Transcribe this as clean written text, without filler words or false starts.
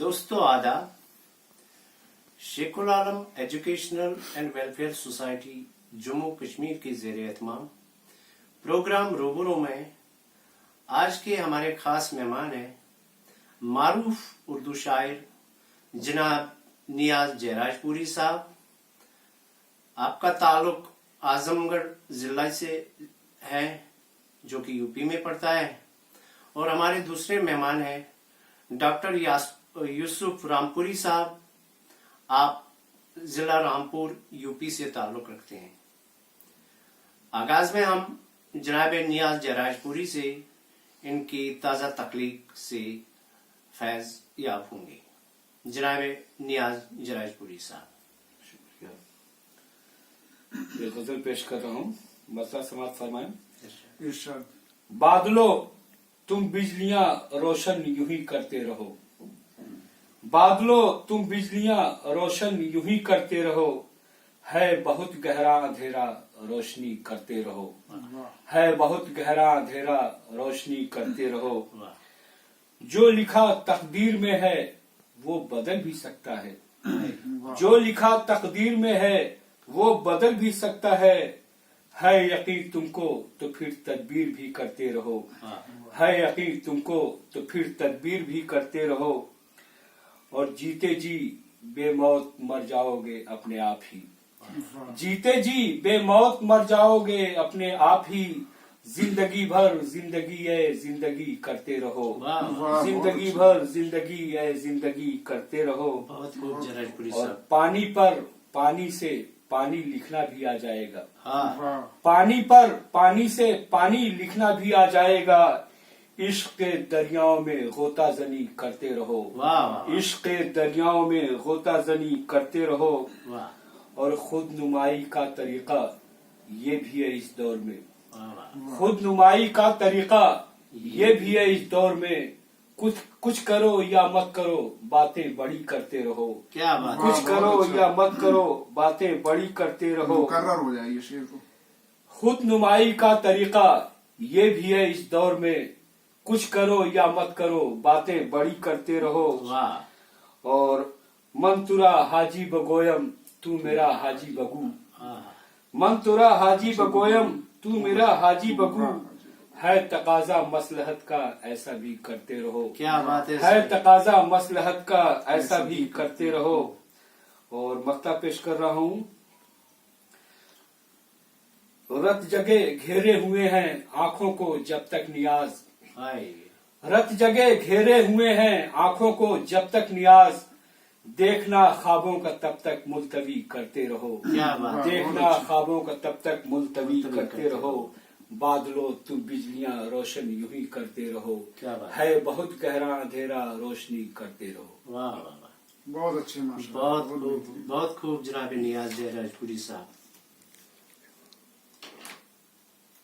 दोस्तों आदाब। Sheikhul Alam educational and welfare society Jammu Kashmir के ज़ेर एहतमाम प्रोग्राम रूबरू में आज के हमारे खास मेहमान हैं मारूफ उर्दू शायर जनाब नियाज जयराजपुरी साहब। आपका ताल्लुक आजमगढ़ जिला से है जो कि यूपी में पड़ता है। और हमारे दूसरे मेहमान हैं डॉक्टर यूसुफ रामपुरी साहब। आप जिला रामपुर यूपी से ताल्लुक रखते हैं। आगाज में हम जनाब नियाज जयराजपुरी से इनकी ताज़ा तख्लीक से फैज याब होंगे। जनाब नियाज जयराजपुरी साहब। शुक्रिया। ये गजल पेश कर रहा हूँ, मसला समाज फरमाएं। इरशाद। बादलों तुम बिजलियां रोशन यूं ही करते रहो, बादलों तुम बिजलियां रोशन यूं ही करते रहो, है बहुत गहरा अंधेरा रोशनी करते रहो, है बहुत गहरा अंधेरा रोशनी करते रहो। जो लिखा तकदीर में है वो बदल भी सकता है, जो लिखा तकदीर में है वो बदल भी सकता है यकीन तुमको तो फिर तदबीर भी करते रहो, है यकीन तुमको तो फिर तदबीर भी करते रहो। और जीते जी बेमौत मर जाओगे अपने आप ही, जीते जी बेमौत मर जाओगे अपने आप ही। जिंदगी भर जिंदगी है जिंदगी करते रहो, जिंदगी भर जिंदगी है जिंदगी करते रहो। बहुत खूब जयराजपुरी और साहब। पानी पर पानी से पानी लिखना भी आ जाएगा, हाँ। पानी पर पानी से पानी लिखना भी आ जाएगा। इश्क के दरियाओं में गोताजनी करते रहो, वाह इश्क के दरियाओं में गोताजनी करते रहो। वाह और खुद नुमाई का तरीका ये भी है इस दौर में, वाह। खुद नुमाई का तरीका ये भी है इस दौर में। कुछ करो या मत करो बातें बड़ी करते रहो, क्या बात है। कुछ करो या मत करो बातें बड़ी करते रहो। मुकर्रर हो जाए ये शेर को। खुद नुमाई का तरीका ये भी है इस दौर में, कुछ करो या मत करो बातें बड़ी करते रहो। वाह। और मन तुरा हाजी बगोयम तू मेरा हाजी बगू, हाँ। मन तुरा हाजी बगोयम तू मेरा हाजी बगू। है तकाजा मसलहत का ऐसा भी करते रहो, क्या बात है तकाजा मसलहत का ऐसा भी करते रहो। और मक्ता पेश कर रहा हूँ। रत जगह घेरे हुए हैं आंखों को जब तक नियाज, हाय। रत जगह घेरे हुए हैं आंखों को जब तक नियाज। देखना ख्वाबों का तब तक मुलतवी करते रहो, क्या बात है। देखना ख्वाबों का तब तक मुलतवी करते रहो। बादलों तुम बिजलियां रोशन यूं ही करते रहो, क्या बात है बहुत गहरा अंधेरा रोशनी करते रहो। वाह वाह वाह। बहुत अच्छे माशाल्लाह। बहुत खूब जनाब नियाज जयराजपुरी साहब।